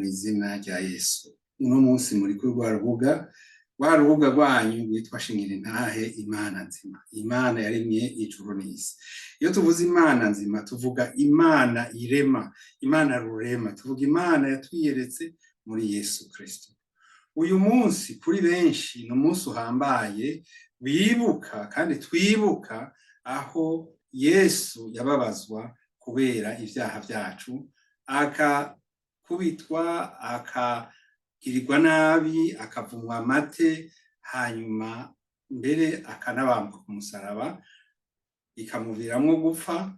izina rya Yesu. Uno munsi muri kuri rwa rubuga rwanyu rwitwa Shingira Intahe Imana Nzima. Imana yaremye ijuru n'isi. Iyo tuvuze Imana Nzima tuvuga Imana irema, Imana rurema, tuvuga Imana yatwiyeretse muri Yesu Kristo. Uyu munsi kuri benshi ni umunsi uhambaye bibuka kandi twibuka aho Yesu yababazwa kubera ivyaha vyacu, akakubitwa, akagirirwa nabi, akavumwa amate, hanyuma mbere akanabambwa ku musaraba, ikamuviramwo gupfa.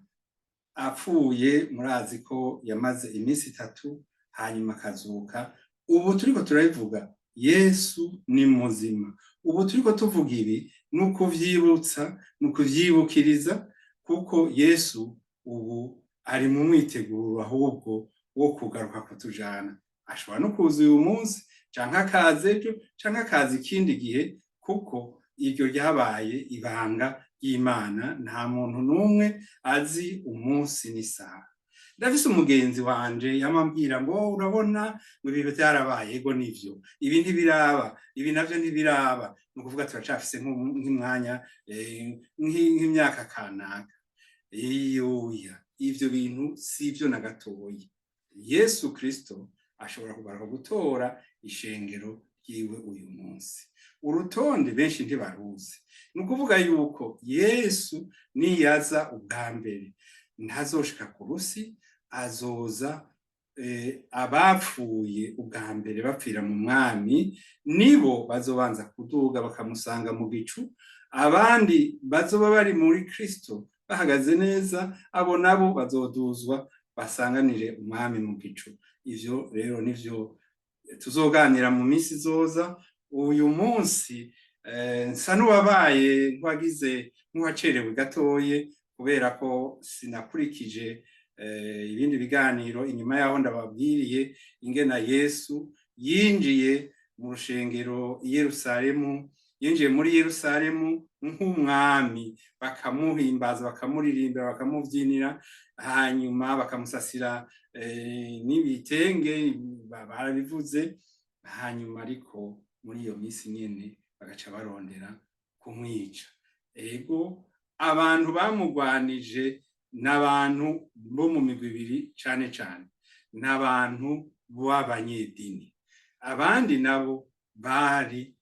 Apfuye murazi ko yamaze iminsi 3 hanyuma akazuka. Ubu turiko turabivuga Yesu ni muzima. Ubu turiko tuvuga ibi nukuvyibutsa, nukuvyibukiriza, kuko Yesu ubu ari mu mwiteguro ahubwo wo kugaruka kutujana. Ashobora no kuza uyu munsi canke akaza ejo canke akaza ikindi gihe, kuko iryo ryabaye ibanga ry'Imana. Nta muntu n'umwe azi umunsi n'isaha. Ndafise umugenzi wanje yamambwira ngo urabona ngo ibi byarabaye, ego nivyo, ibi ntibiraba, ibi navyo ntibiraba. Nukuvuga turacafise nk'imwanya nk'imyaka kanaka. Iyoya, ivyo bintu sivyo na gatoyi. Yesu Kristo ashobora kugaruka gutora ishengero ryiwe uyu munsi. Urutonde benshi ntibaruzi. Nukuvuga yuko Yesu niyaza ubwa mbere ntazoshika ku rusi, azoza abapfuye ubwa mbere bapfira mu mwami nibo bazobanza kuduga bakamusanga mu gicu. Abandi bazoba bari muri Kristo bahagaze neza, abo nabo bazoduzwa basanganire umwami mu gicu. Ivyo rero nivyo tuzoganira mu minsi izoza. Uyu munsi nsa n'uwabaye nk'uwacerewe gatoye, kubera ko sinakurikije ibindi biganiro inyuma yaho ndababwiriye ingena Yesu yinjiye mu rushengero i Yerusalemu, yinjiye muri Yerusalemu nk'umwami, bakamuhimbaza, bakamuririmbira, bakamuvyinira, hanyuma bakamusasira n'ibitenge barabivuze. Hanyuma ariko muri iyo minsi nyene bagaca barondera kumwica. Ego abantu bamugwanije n'abantu bo mu migwi ibiri cane cane, n'abantu b'abanyedini. Abandi nabo bari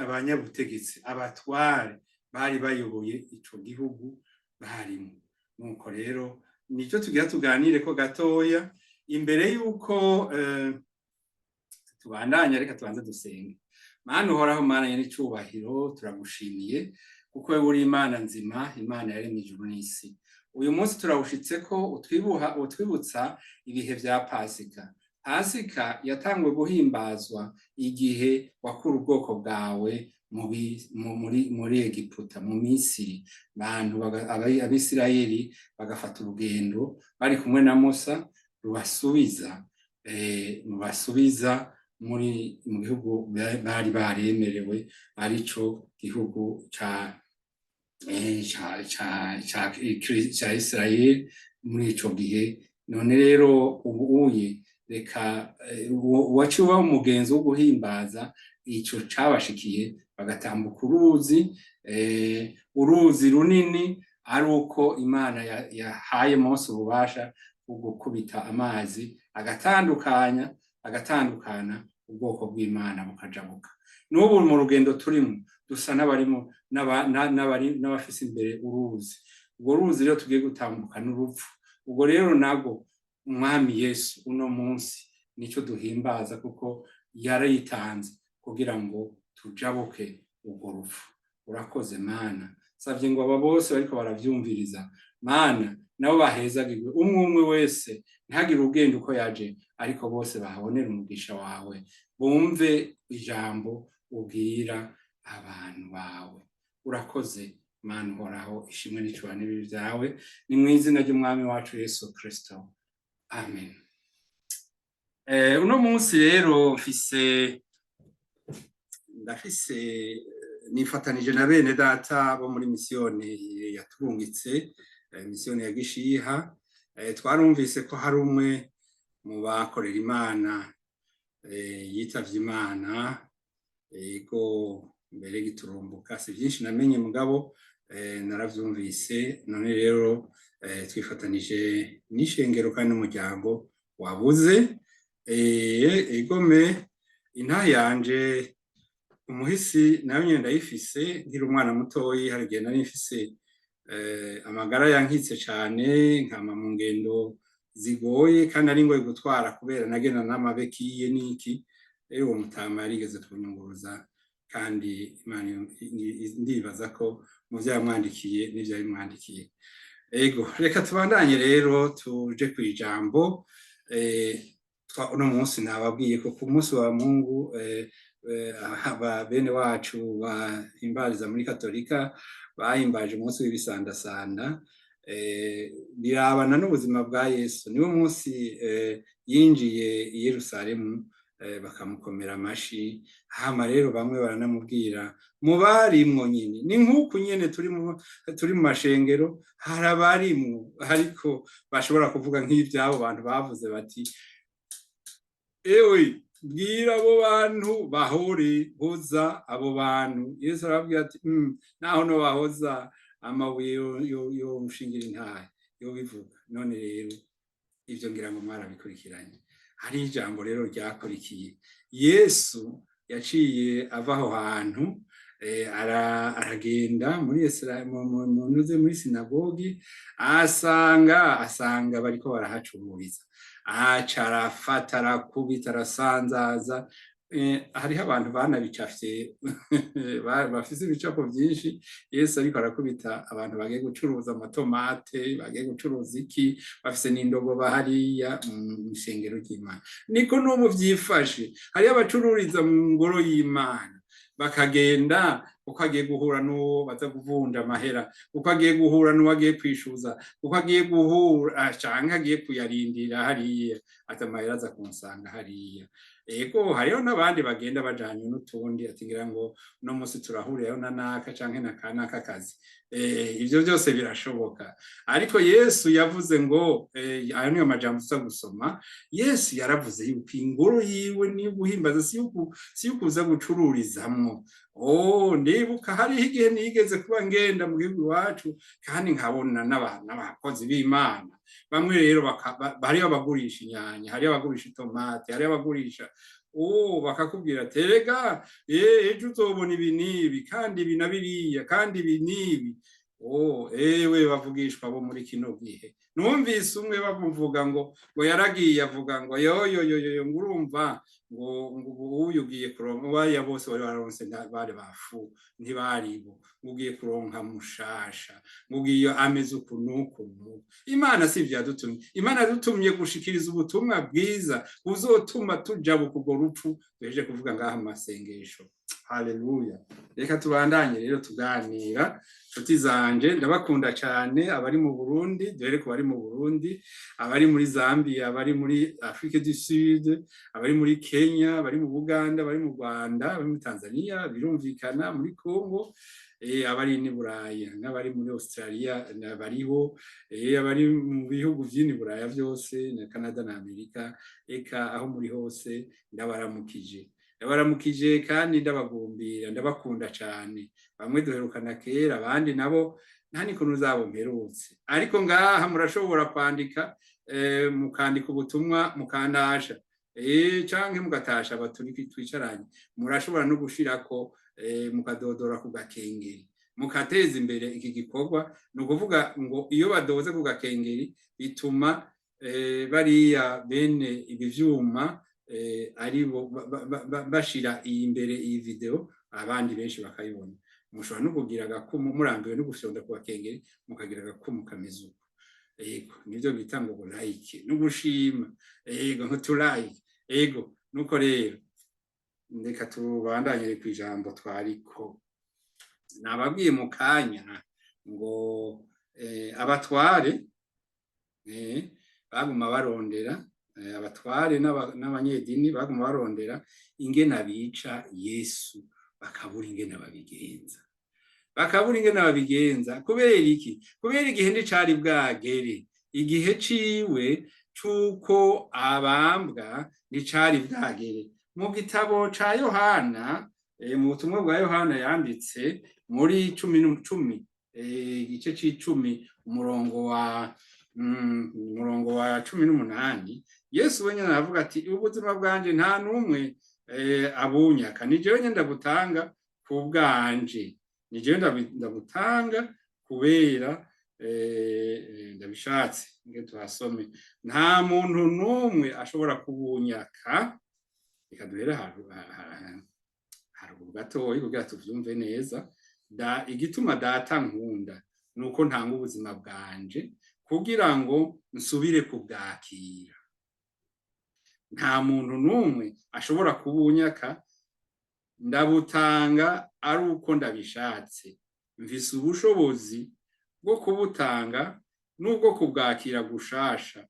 abanyabutegetsi, abatware bari bayoboye ico gihugu barimo. Nuko rero nico tugira tuganire ko gatoya. Imbere yuko tubandanya, reka tubanze dusenge. Mana uhoraho, Mana y'icubahiro, turagushimiye kuko wewe uri Imana nzima, Imana yaremye ijuru n'isi. Uyu munsi turawushitseko utwibutsa ibihe vya Pasika. Pasika yatangwe guhimbazwa igihe wakura ubwoko bwawe muri Egiputa, mu Misiri. Bantu abisirayeli bagafata urugendo bari kumwe na Musa, rubasubiza mu gihugu bari baremerewe, arico gihugu ca Israeli muri ico gihe. None rero ubuye reka waciye uba umugenzi wo guhimbaza ico cabashikiye, bagatambuka uruzi runini, ari uko Imana yahaye Mose ububasha bwo gukubita amazi agatandukana ubwoko bw'Imana bukajabuka. N'ubu mu rugendo turimo dusa n'abarimo n'abafise imbere uruzi. Ubwo ruzi rero tugiye gutambuka n'urupfu. Ubwo rero nago umwami Yesu uno munsi nico duhimbaza, kuko yaritanze kugira ngo tujabuke ubwo rupfu. Urakoze Mana. Savye ngo aba bose bariko baravyumviriza, Mana nabo bahezagirwe, umwe wese ntihagire ugenda uko yaje, ariko bose bahabonera umugisha wawe, bumve ijambo ubwira abantu bawe. Urakoze Mana uhoraho, ishimwe n'icubahiro vyawe, ni mw'izina ry'umwami wacu Yesu Kristo, amen. Uno munsi rero nifatanije na bene data bo muri misiyoni yaturungitse, misiyoni ya Gishiha. twarumvise ko hari umwe mu bakorera Imana yitavye Imana, ego mbere giturumbuka, si byinshi namenye mugabo naravyumvise. None rero twifatanije n'ishengero kandi n'umuryango wabuze, egome inta yanje umuhisi nayo nyene ndayifise nkiri umwana mutoyi. Hari igihe nari mfise amagara yankitse cane, nkama mu ngendo zigoye kandi ari ngoye gutwara kubera nagenda n'amabekiye n'iki. Rero uwo mutama yarigeze kunyunguruza kandi Imana ndibaza ko mu vyo yamwandikiye n'ivyo yabimwandikiye. Ego reka tubandanye rero tuje kwijambo. Uno munsi nababwiye ko ku munsi wa Mungu bene wacu bahimbariza muri Katolika bahimbaje umunsi w'ibisandasanda, birabana n'ubuzima bwa Yesu. Niwo munsi yinjiye i Yerusalemu bakamukomera amashi. Hama rero bamwe baranamubwira mubarimwo nyine, ni nk'uku nyene turi mu mashengero, hari abarimwo ariko bashobora kuvuga nk'ivyabo bantu bavuze bati ewe bwira abo bantu bahore, hoza abo bantu. Yesu arababwira ati naho no bahoza amabuye yo mushingira intahe yo bivuga. None rero ivyo ngira ngo mwarabikurikiranye. Hari ijambo rero ryakurikiye. Yesu yaciye ava aho hantu aragenda muri muri sinagogi, asanga bariko barahacururiza. Aca arafata, arakubita, arasanzaza. Hariho abantu banabicafye bafise ibicapo vyinshi. Yesu ariko arakubita abantu bagiye gucuruza amatomate, bagiye gucuruza iki, bafise n'indobo bahariya mu ishengero ry'Imana. Niko n'ubu vyifashe. Hariho abacururiza mu ngoro y'Imana, bakagenda uko agiye guhura n'uwo baza kuvunja amahera, uko agiye guhura n'uwo agiye kwishuza, uko agiye guhura canke agiye kuyarindira hariya, ati amahera aza kumusanga hariya. Ego hariho n'abandi bagenda bajanye n'utundi, ati ngira ngo uno munsi turahurirayo na naka canke na kanaka kazi. Ivyo byose birashoboka, ariko Yesu yavuze ngo ayo niyo majambo tuza gusoma. Yesu yaravuze yuko ingoro yiwe ni guhimbaza, si ukuza gucururizamwo. Ndibuka hariho igihe nigeze kuba ngenda mu gihugu iwacu kandi nkabona n'abakozi b'Imana bamwe rero hariho abagurisha inyanya, hariho abagurisha itomate, hariho abagurisha bakakubwira ati erega ejo uzobona ibi n'ibi kandi ibi na biriya kandi ibi n'ibi. Ewe bavugishwa bo muri kino gihe. Numvise umwe bamuvuga ngo yaragiye avuga ngo yoyoyoyo ngurumva ngo uyu ugiye kuronka, bariya bose bari baronse bari bafu ntibaribo, ugiye kuronka mushasha, ugiye ameze ukuntu. Imana si ivyo yadutumye. Imana yadutumye gushikiriza ubutumwa bwiza buzotuma tujabuka urwo rupfu duheje kuvuga ngaha mu masengesho. Haleluya. Reka tubandanye rero tuganira. Nshuti zanje ndabakunda cyane, abari mu Burundi, duhere ku bari mu Burundi, abari muri Zambia, abari muri Afrique du Sud, abari muri Kenya, abari mu Buganda, abari mu Rwanda, abari muri Tanzania, birumvikana muri Congo, abari ni Buraya n'abari muri Australia bariho, abari mu bihugu vy'ini Buraya vyose na Canada na Amerika. Eka aho muri hose ndabaramukije kandi ndabagumbira, ndabakunda cyane. Bamwe duherukana kera, abandi nabo nta n'ikuntu zabo mperutse, ariko ngaha murashobora kwandika mukandika ubutumwa mukandasha canke mugatasha abaturiki twicaranye. Murashobora no gushirako mukadodora ku gakengeri, mukateza imbere iki gikorwa. Ni ukuvuga ngo iyo badoze ku gakengeri bituma bariya bene ibi vyuma aribo bashira iyi imbere iyi video, abandi benshi bakayibona. Mushobora no kugira agakumu murambiwe no gufyonda ku bakengeri, mukagira agakumu kameze uko. Ego nivyo bita ngo like no gushima, ego nk'utulike. Ego nuko rero ndeka tubandanye kwijambo twariko nababwiye mu kanya ngo abatware baguma barondera, abatware n'abanyedini baguma barondera ingene abica Yesu, bakabura ingene babigenza. Kubera iki? Kubera igihe ndi cari bwagere igihe ciwe c'uko abambwa nticari bwagere. Mu gitabo ca Yohana, mu butumwa bwa Yohana yanditse muri cumi, igice c'icumi umurongo wa 18, Yesu wenyene aravuga ati ubuzima bwanje nta numwe abunyaka, ni jewe nyene ndabutanga ku bwanje, ni jewe ndabutanga kubera ndabishatse. Nge tuhasome, nta muntu numwe ashobora kubunyaka. Reka duhere haruguru gatoyi kugira tuvyumve neza. Igituma data nkunda nuko ntanga ubuzima bwanje kugira ngo nsubire kubwakira. Nta muntu numwe ashobora kubunyaka, ndabutanga ari uko ndabishatse. Mvise ubushobozi bwo kubutanga n'ubwo kubwakira gushasha.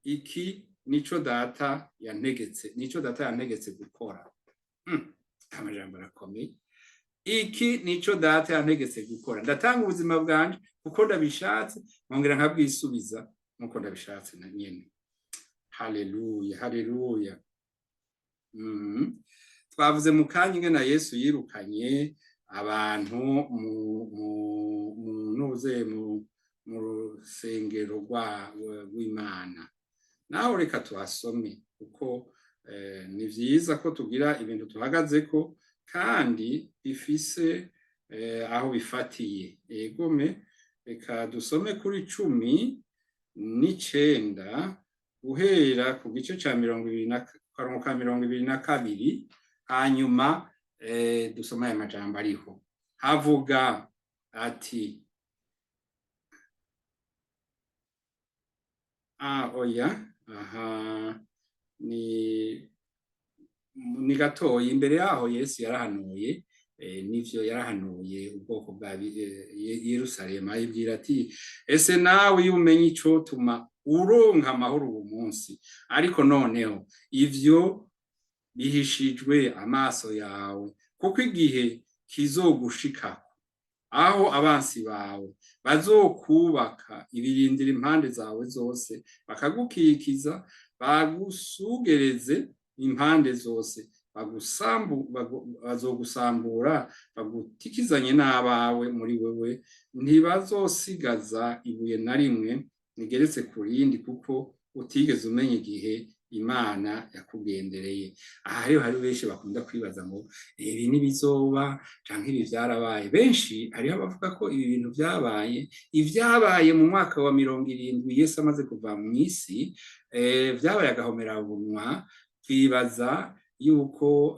Iki nico data yantegetse gukora. Amajambo arakomeye. Iki nico data yantegetse gukora, ndatanga ubuzima bwanje kuko ndabishatse, nkongera nkabwisubiza nkuko ndabishatse na nyene. Haleluya, haleluya. Twavuze mu kanya ingene Yesu yirukanye abantu mu rusengero rw'Imana. Naho reka tuhasome kuko ni vyiza ko tugira ibintu tuhagazeko kandi bifise aho bifatiye. Egome, reka dusome kuri 19 guhera ku gice ca 22, hanyuma dusoma aya majambo ariho. Havuga ati ni gatoyi imbere yaho Yesu yarahanuye, nivyo yarahanuye ubwoko bwa Yerusalemu, ayibwira ati ese nawe iyo umenye ico tuma uronka amahoro uwo munsi, ariko noneho ivyo bihishijwe amaso yawe, kuko igihe kizogushikako aho abansi bawe bazokubaka ibirindiro impande zawe zose, bakagukikiza, bagusugereze impande zose, bazogusambura, bagutikizanye n'abawe muri wewe, ntibazosigaza ibuye na rimwe nigeretse ku rindi, kuko utigeze umenya igihe Imana yakugendereye. Aha rero hari benshi bakunda kwibaza ngo ibi nibizoba canke ibi vyarabaye. Benshi hariho abavuga ko ibi bintu ivyabaye mu mwaka wa 70 Yesu amaze kuva mu isi, vyabaye agahomera bunwa. Twibaza yuko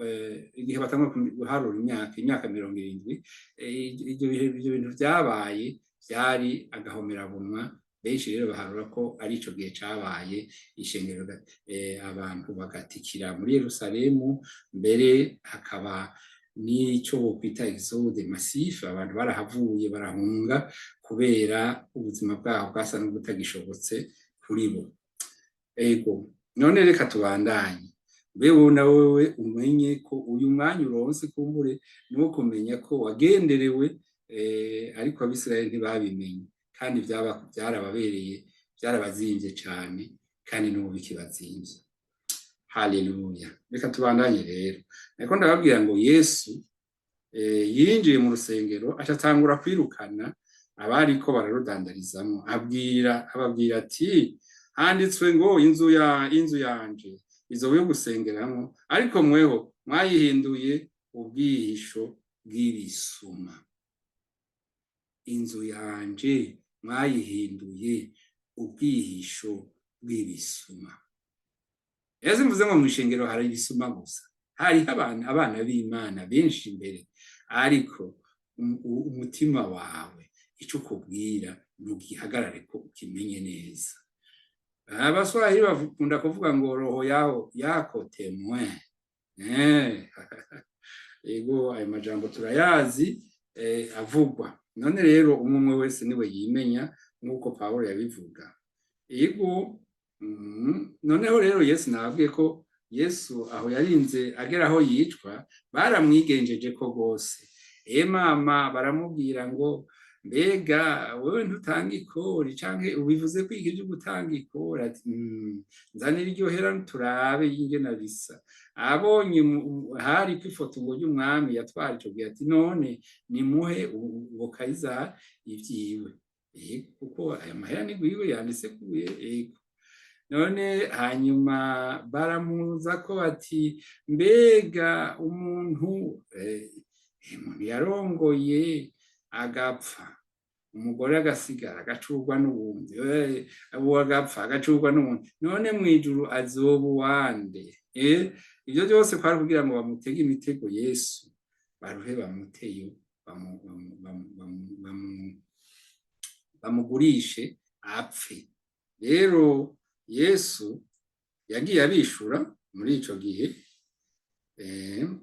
igihe batangwa guharura imyaka 70, ivyo bintu vyabaye vyari agahomera bunwa. Benshi rero baharura ko ari ico gihe cabaye ishengero, abantu bagatikira muri Yerusalemu, mbere hakaba n'ico bokwita exode massif, abantu barahavuye barahunga kubera ubuzima bwaho bwasa n'ubutagishobotse kuri bo. Ego, none reka tubandanye. Bewe na wewe umenye ko uyu mwanya uronse kumbure niwo kumenya ko wagenderewe, ariko Abisirayeli ntibabimenye, kandi byarababereye, byarabazimvye cyane, kandi n'ubu bikibazimvye. Haleluya. Reka tubandanye rero. Niko ndababwira ngo Yesu yinjiye mu rusengero acatangura kwirukana abariko bararudandarizamo, ababwira ati handitswe ngo inzu yanje izobe yo gusengeramo, ariko mweho mwayihinduye ubwihisho bw'ibisuma. Inzu yanje mwayihinduye ubwihisho bw'ibisuma. Ese mvuze ngo mwishengero hari ibisuma gusa? Hariho abana b'Imana benshi imbere, ariko umutima wawe ico ukubwira ntugihagarare ko ukimenye neza. Abaswahili bakunda kuvuga ngo roho yako témoin. Ego, ayo majambo turayazi avugwa. None rero umwe wese niwe yimenya nk'uko Pawulo yabivuga. Ego, noneho rero Yesu nababwiye ko Yesu aho yarinze agera aho yicwa baramwigenjeje ko gose. Mama baramubwira ngo mbega wewe ntutanga ikori canke ubivuze ko iki vyo gutanga ikori ati nzanira iryo hera turabe ingene bisa abonye hari kwifoto ngo ry'umwami yatwara ico gihe ati none nimuhe uwo Kayizari ivyiwe kuko aya mahera ni gwiwe yanditse kuye none hanyuma baramuza ko bati mbega umuntu yarongoye agapfa umugore agasigara agacurwa n'uwundi uwo agapfa agacurwa n'uwundi none mwijuru azoba uwande ivyo byose kwari kugira ngo bamutege imitego Yesu baruhe bamuteyo bamugurishe apfe rero Yesu yagiye abishura muri ico gihe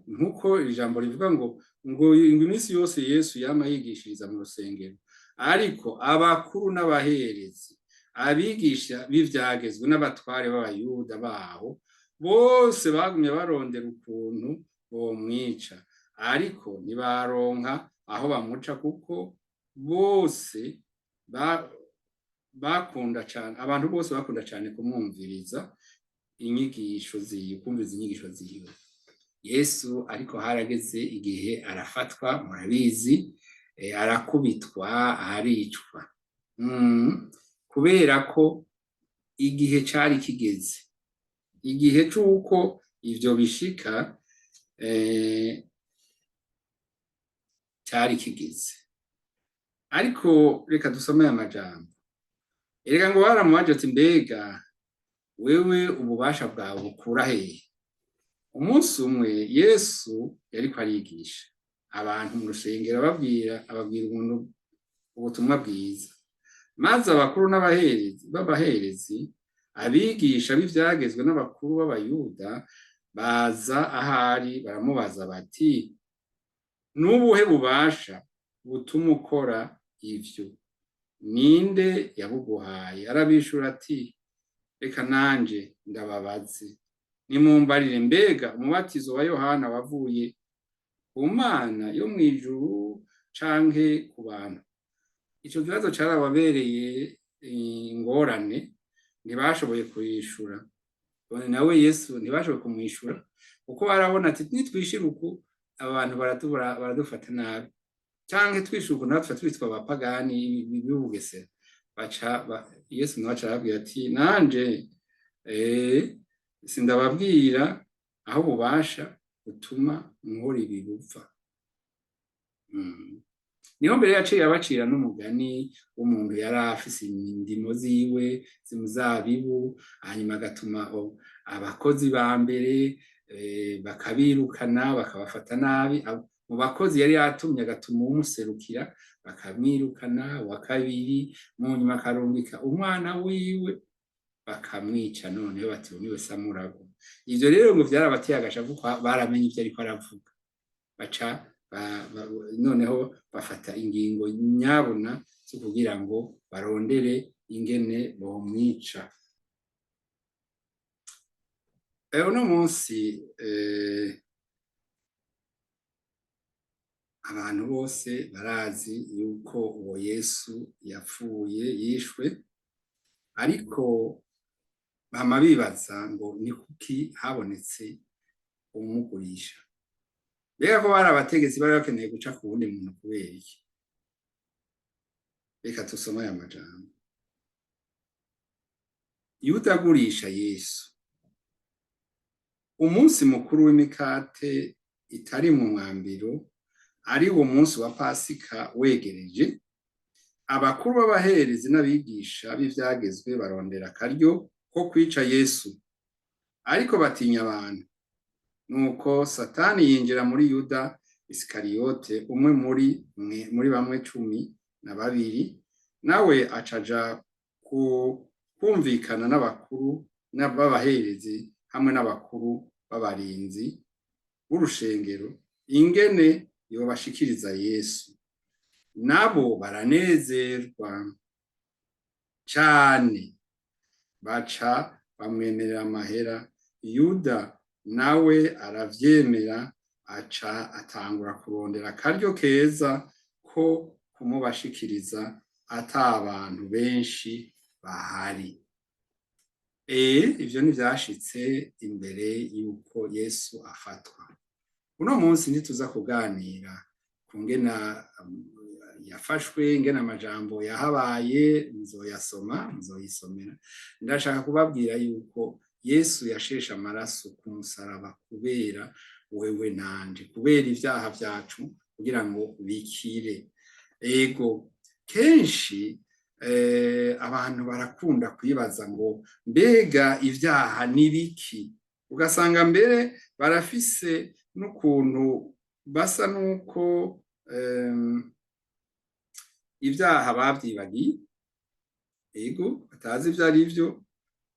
nkuko ijambo rivuga ngo iminsi yose Yesu yama yigishiriza mu rusengero ariko abakuru n'abaherezi abigisha b'ivyagezwe n'abatware b'abayuda baho bose bagumye barondera ukuntu bomwica ariko ntibaronka aho bamuca kuko bose bakunda cyane abantu bose bakunda cyane kumwumviriza inyigisho ziwe kumviriza inyigisho ziwe Yesu ariko harageze igihe arafatwa murabizi arakubitwa aricwa kubera ko igihe cari kigeze igihe c'uko ivyo bishika cari kigeze ariko reka dusome amajambo erega ngo baramubaje ati mbega wewe ububasha bwawe bukura hehe umunsi umwe Yesu yariko arigisha abantu mu rusengero ababwira umuntu ubutumwa bwiza maze abakuru n'abaherezi abigisha b'ivyagezwe n'abakuru b'abayuda baza ahari baramubaza bati nubuhe bubasha butuma ukora ivyo ninde yabuguhaye arabishura ati reka nanje ndababaze nimumbarire mbega umubatizo wa Yohana wavuye ku Mana yo mwijuru canke ku bantu ico kibazo carababereye ingorane ntibashoboye kuyishura nawe Yesu ntibashoboye kumwishura kuko barabona ati nitwishira uku abantu baradufata nabi canke twishuka natwe twitwa abapagani bibugesera Yesu nawe arababwira ati nanje sindababwira aho bubasha gutuma nkora ibi bupfa niho mbere yaciye abacira n'umugani w'umuntu yari afise indimo ziwe zimuzabibu hanyuma agatuma abakozi ba mbere bakabirukana bakabafata nabi mu bakozi yari yatumye agatuma umuserukira bakamwirukana wa kabiri mu nyuma akarungika umwana wiwe bakamwica noneho bati niwe Samurago ivyo rero ngo vyarabateye agashavu baramenye ivyo ariko aravuga baca noneho bafata ingingo nyabuna zo kugira ngo barondere ingene bomwica uno munsi abantu bose barazi yuko uwo Yesu yapfuye yishwe ariko bama bibaza ngo ni kuki habonetse umugurisha mbega ko bari abategetsi bari bakeneye guca ku wundi muntu kubera iki reka tusome aya majambo Yuda agurisha Yesu umunsi mukuru w'imikate itari mu mwambiro ari wo munsi wa Pasika wegereje abakuru b'abaherezi n'abigisha b'ivyagezwe barondera akaryo ko kwica Yesu ariko batinya abantu nuko Satani yinjira muri Yuda Isikariyote umwe muri bamwe 12 nawe acaja kumvikana n'abakuru n'abaherezi hamwe n'abakuru b'abarinzi b'urushengero ingene yobashikiriza Yesu nabo baranezerwa cane baca bamwemerera amahera Yuda nawe aravyemera aca atangura kurondera akaryo keza ko kumubashikiriza ata abantu benshi bahari. Ivyo ntivyashitse imbere yuko Yesu afatwa. Uno munsi ntituza kuganira ku ngena yafashwe, ngena amajambo yahabaye, nzoyisomera. Ndashaka kubabwira yuko Yesu yasheshe amaraso ku musaraba kubera wewe nanje, kubera ivyaha vyacu kugira ngo bikire. Ego kenshi abantu barakunda kwibaza ngo mbega ivyaha ni biki, ugasanga mbere barafise n'ukuntu basa nuko ivyaha bavyibagiye, ego batazi ivyo ari vyo,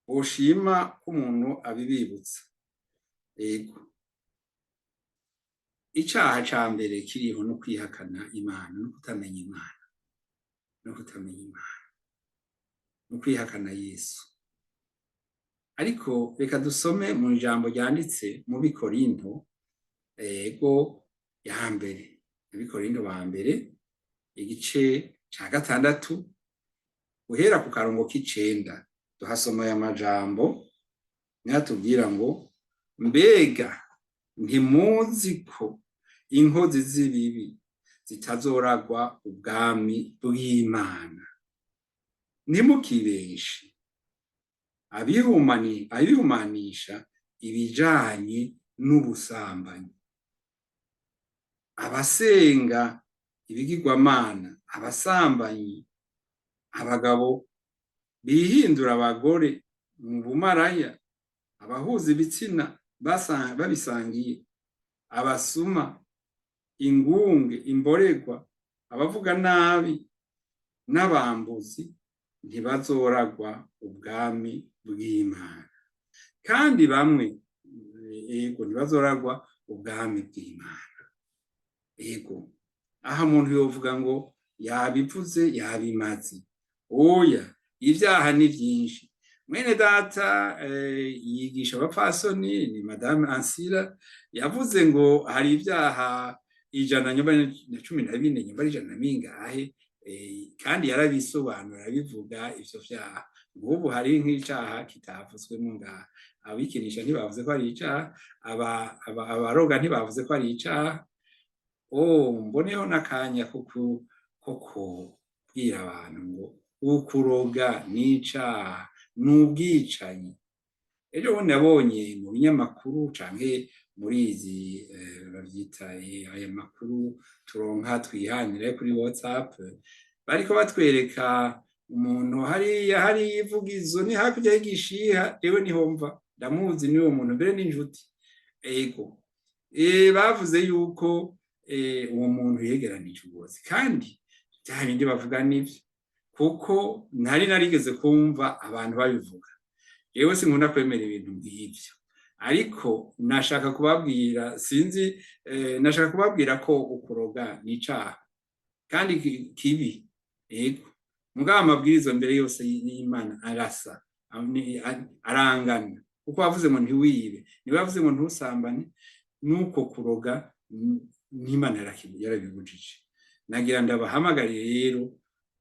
boshima ko umuntu abibibutsa. Ego icaha ca mbere kiriho no kwihakana Imana, no kutamenya Imana, no kwihakana Yesu. Ariko reka dusome mu ijambo ryanditse mu Bikorinto, ya mbere, Abikorinto ba mbere igice ca 6 guhera ku karongo k'9 tuhasoma aya majambo natubwira ngo mbega ntimuzi ko inkozi z'ibibi zitazoragwa ubwami bw'Imana. Ntimukibeshe abihumanisha ibijanye n'ubusambanyi, abasenga ibigirwamana, abasambanyi, abagabo bihindura abagore mu bumaraya, abahuza ibitsina babisangiye, abasuma, ingunge, imborerwa, abavuga nabi n'abambuzi ntibazoragwa ubwami bw'Imana. Kandi bamwe ntibazoragwa ubwami bw'Imana. Aha muntu yovuga ngo yabivuze yabimaze. Oya, ivyaha ni vyinshi. Mwene data yigisha abapfasoni ni Madame Ansira yavuze ngo hari ivyaha 114 nyuma 100 kandi yarabisobanura bivuga ivyo vyaha. Ngubu hari nk'icaha kitavuzwemo ngaha. Abikinisha ntibavuze ko ari icaha, abaroga ntibavuze ko ari icaha. Mboneho n'akanya ko kubwira abantu ngo ukuroga ni icaha, n'ubwicanyi. Ejo bundi nabonye mu binyamakuru canke muri izi bavyita aya makuru turonka twihanira kuri WhatsApp, bariko batwereka umuntu hari ivugizo ni hakurya y'igishiha, ewe nihomva ndamuzi niwo muntu mbere n'injuti. Bavuze yuko uwo muntu yegeranije uburozi, kandi bya bindi bavuga nivyo, kuko ntari narigeze kumva abantu babivuga. Yewe sinkunda kwemera ibintu nk'ivyo, ariko nashaka kubabwira ko ukuroga ni icaha kandi kibi. Mugabo amabwiriza mbere yose y'Imana arasa, arangana, kuko bavuze ngo ntiwibe, ntibavuze ngo ntusambane, nuko kuroga n'Imana yarabibujije. Nagira ndabahamagariye rero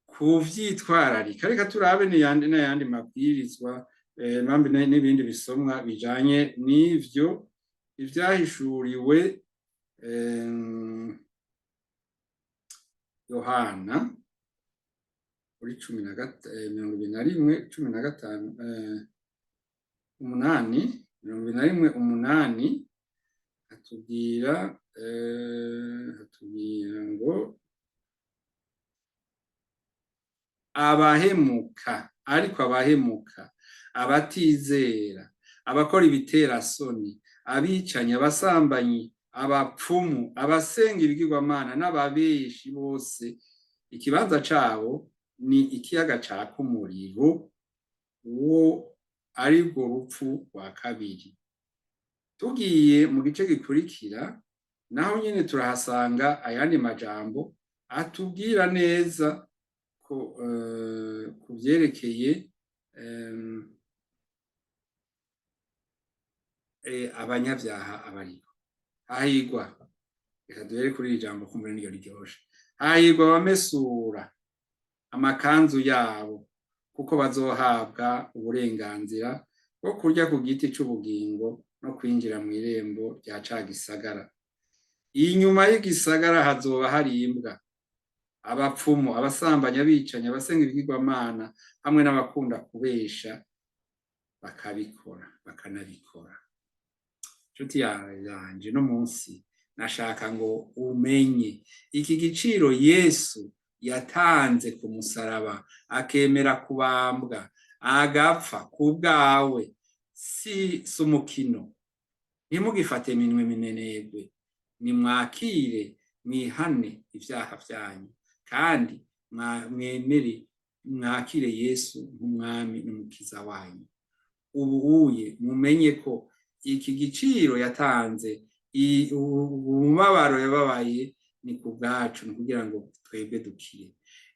kuvyitwararika. Reka turabe n'ayandi mabwirizwa n'ibindi bisomwa bijanye n'ivyo ivyahishuriwe Yohana kuri 21:8 atubwira ngo abahemuka, abatizera, abakora ibiterasoni, abicanyi, abasambanyi, abapfumu, abasenga ibigirwamana n'ababeshi bose, ikibanza cabo ni ikiyaga caka umuriro, uwo aribwo rupfu rwa kabiri. Tugiye mu gice gikurikira naho nyene turahasanga ayandi majambo atubwira neza ko kuvyerekeye abanyavyaha abariho. Hahigwa, reka duhere kuri iri jambo kumbura niryo riryoshe. hahirwa abamesura amakanzu yabo, kuko bazohabwa uburenganzira bwo kurya ku giti c'ubugingo no kwinjira mu irembo rya ca gisagara. Inyuma y'igisagara hazoba hari imbwa, abapfumu, abasambanyi, abicanyi, abasenga ibigirwamana hamwe n'abakunda kubesha bakanabikora. Nshuti yanje, no munsi nashaka ngo umenye iki giciro Yesu yatanze ku musaraba, akemera kubambwa, agapfa ku bwawe, si umukino. Ntimugifate minwe minenegwe, nimwakire, mwihane ivyaha vyanyu, kandi mwakire Yesu nk'umwami n'umukiza wanyu. Ubuye mumenye ko iki giciro yatanze, umubabaro yababaye ni ku bwacu, ni kugira ngo twebwe dukire.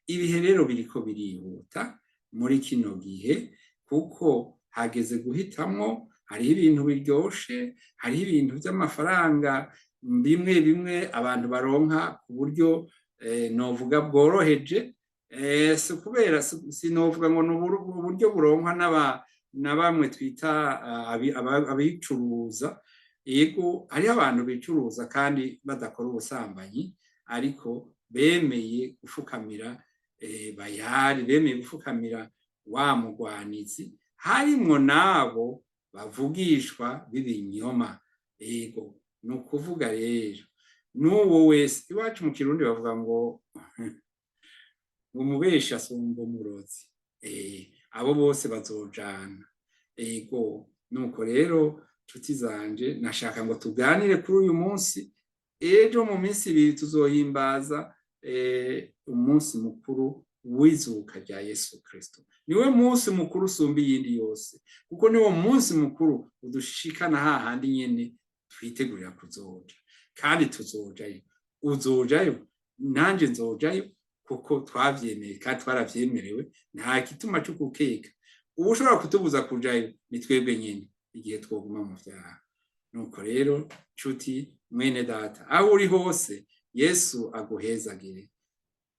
Ibihe rero biriko birihuta muri kino gihe, kuko hageze guhitamwo. Hariho ibintu biryoshe, hariho ibintu vy'amafaranga bimwe bimwe abantu baronka ku buryo novuga bworoheje, si kubera sinovuga ngo ni uburyo buronkwa na bamwe twita abicuruza. Yego, hariho abantu bicuruza kandi badakora ubusambanyi, ariko bemeye gufukamira Bayali, bemeye gufukamira wa mugwanizi. Harimwo nabo bavugishwa b'ibinyoma. Yego, ni ukuvuga rero n'uwo wese, iwacu mu Kirundi bavuga ngo umubesha asumba umurozi. Abo bose bazojana. Yego, nuko rero nshuti zanje, nashaka ngo tuganire kuri uyu munsi. Ejo mu minsi ibiri tuzohimbaza umunsi mukuru w'izuka rya Yesu Kristo. Niwe munsi mukuru usumba iyindi yose, kuko niwo munsi mukuru udushikana hahandi nyene twitegurira kuzoja, kandi tuzojayo. Uzojayo, nanje nzojayo, kuko twavyemeye kandi twaravyemerewe. Nta gituma cyo gukeka. Ubu ushobora kutubuza kujayo ni twebwe nyene, igihe twoguma mu vyaha. Nuko rero nshuti mwene data, aho uri hose, Yesu aguhezagire.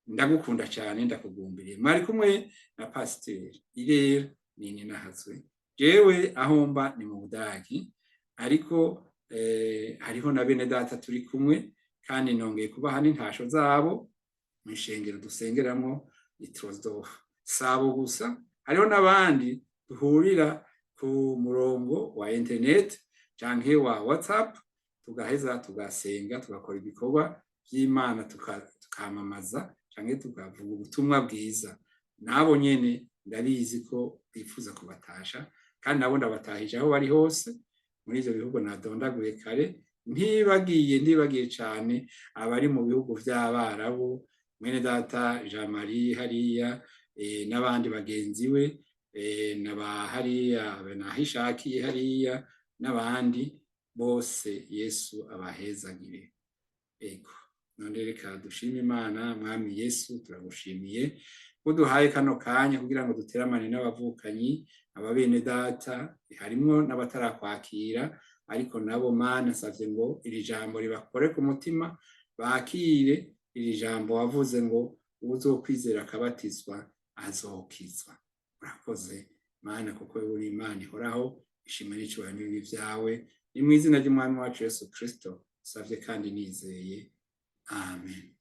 Ndagukunda cyane, ndakugumbiriye. Mwari kumwe na Pasiteri Irere Ninahazwe. Jewe aho mba ni mu Budagi, ariko hariho na bene data turi kumwe, kandi nongeye kubaha n'intasho zabo mu ishengero dusengeramo i Troisdorf. Sabo gusa, hariho n'abandi duhurira ku murongo wa internet canke wa WhatsApp, tugaheza tugasenga, tugakora ibikorwa by'Imana, tukamamaza canke tukavuga ubutumwa bwiza. Nabo nyene ndabizi ko bifuza kubatasha, kandi nabo ndabatahije aho bari hose muri ivyo bihugu nadondaguye kare. Ntibagiye cane abari mu bihugu vy'Abarabu, mwene data Jean Marie hariya, n'abandi bagenzi we, hariya Benahishakiye hariya, n'abandi bose. Yesu abahezagire. Ego, none reka dushime Imana. Mwami Yesu, turagushimiye ko duhaye kano kanya kugira ngo duteramane n'abavukanyi, ababene data, harimwo n'abatarakwakira, ariko nabo Mana nsavye ngo iri jambo ribakore ku mutima, bakire iri jambo wavuze ngo uzokwizera akabatizwa azokizwa. Urakoze Mana, kuko uri Imana ihoraho. Ishimwe n'icubahiro n'ibibi vyawe, ni mu izina ry'Umwami wacu Yesu Kristo savye kandi nizeye. Amen.